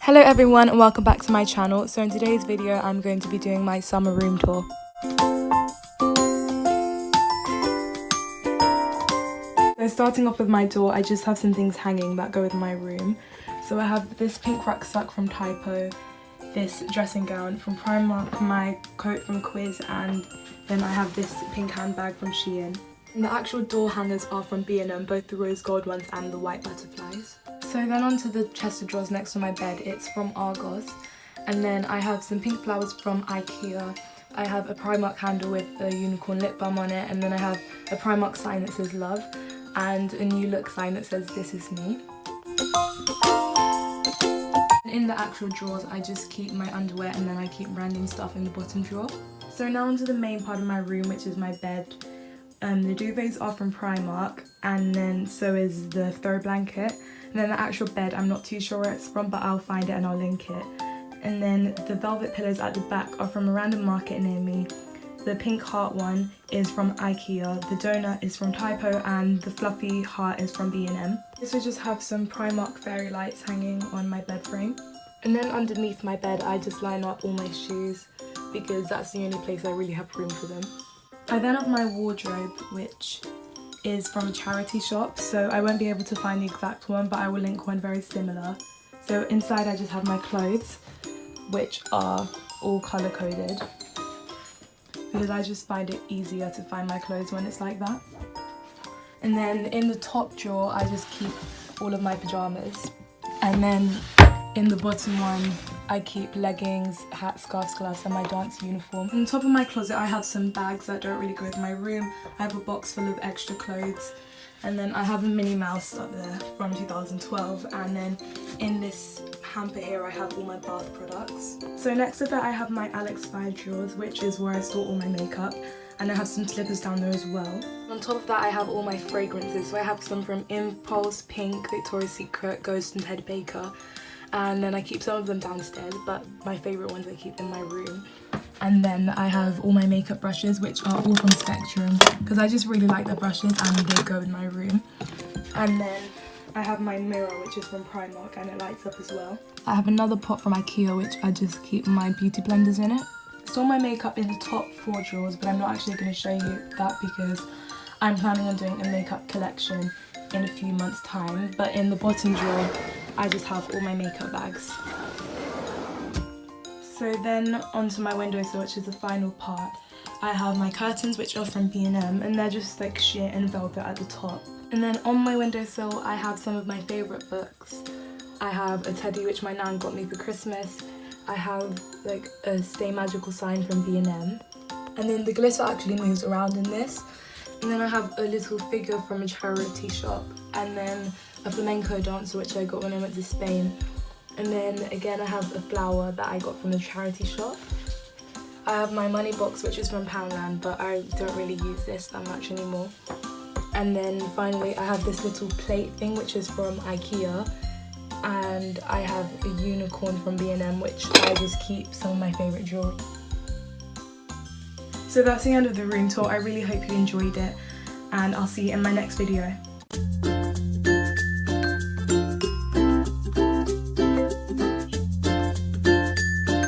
Hello everyone and welcome back to my channel. So in today's video I'm going to be doing my summer room tour. So starting off with my door, I just have some things hanging that go with my room. So I have this pink rucksack from Typo, this dressing gown from Primark, my coat from Quiz, and then I have this pink handbag from Shein. And the actual door hangers are from B&M, both the rose gold ones and the white butterflies. So then onto the chest of drawers next to my bed, it's from Argos. And then I have some pink flowers from IKEA. I have a Primark handle with a unicorn lip balm on it, and then I have a Primark sign that says love and a new look sign that says this is me. In the actual drawers I just keep my underwear and then I keep random stuff in the bottom drawer. So now onto the main part of my room, which is my bed. The duvets are from Primark, and then so is the throw blanket. And then the actual bed, I'm not too sure where it's from, but I'll find it and I'll link it. And then the velvet pillows at the back are from a random market near me. The pink heart one is from IKEA, the donut is from Typo, and the fluffy heart is from B&M. This will just have some Primark fairy lights hanging on my bed frame. And then underneath my bed I just line up all my shoes because that's the only place I really have room for them. I then have my wardrobe, which is from a charity shop, so I won't be able to find the exact one, but I will link one very similar. So inside I just have my clothes, which are all colour coded, because I just find it easier to find my clothes when it's like that. And then in the top drawer I just keep all of my pyjamas, and then in the bottom one I keep leggings, hats, scarves, gloves and my dance uniform. On the top of my closet I have some bags that don't really go with my room. I have a box full of extra clothes, and then I have a Minnie Mouse up there from 2012, and then in this hamper here I have all my bath products. So next to that I have my Alex 5 drawers, which is where I store all my makeup, and I have some slippers down there as well. On top of that I have all my fragrances, so I have some from Impulse, Pink, Victoria's Secret, Ghost and Ted Baker. And then I keep some of them downstairs, but my favourite ones I keep in my room. And then I have all my makeup brushes, which are all from Spectrum, because I just really like the brushes and they go in my room. And then I have my mirror, which is from Primark, and it lights up as well. I have another pot from IKEA, which I just keep my beauty blenders in it. I store my makeup in the top 4 drawers, but I'm not actually going to show you that because I'm planning on doing a makeup collection in a few months' time. But in the bottom drawer I just have all my makeup bags. So then onto my windowsill, which is the final part. I have my curtains, which are from B&M, and they're just like sheer and velvet at the top. And then on my windowsill I have some of my favourite books. I have a teddy which my nan got me for Christmas. I have like a Stay Magical sign from B&M. And then the glitter actually moves around in this. And then I have a little figure from a charity shop, and then a flamenco dancer which I got when I went to Spain. And then again I have a flower that I got from the charity shop. I have my money box, which is from Poundland, but I don't really use this that much anymore. And then finally I have this little plate thing which is from IKEA, and I have a unicorn from B&M which I just keep some of my favourite jewellery. So that's the end of the room tour. I really hope you enjoyed it, and I'll see you in my next video.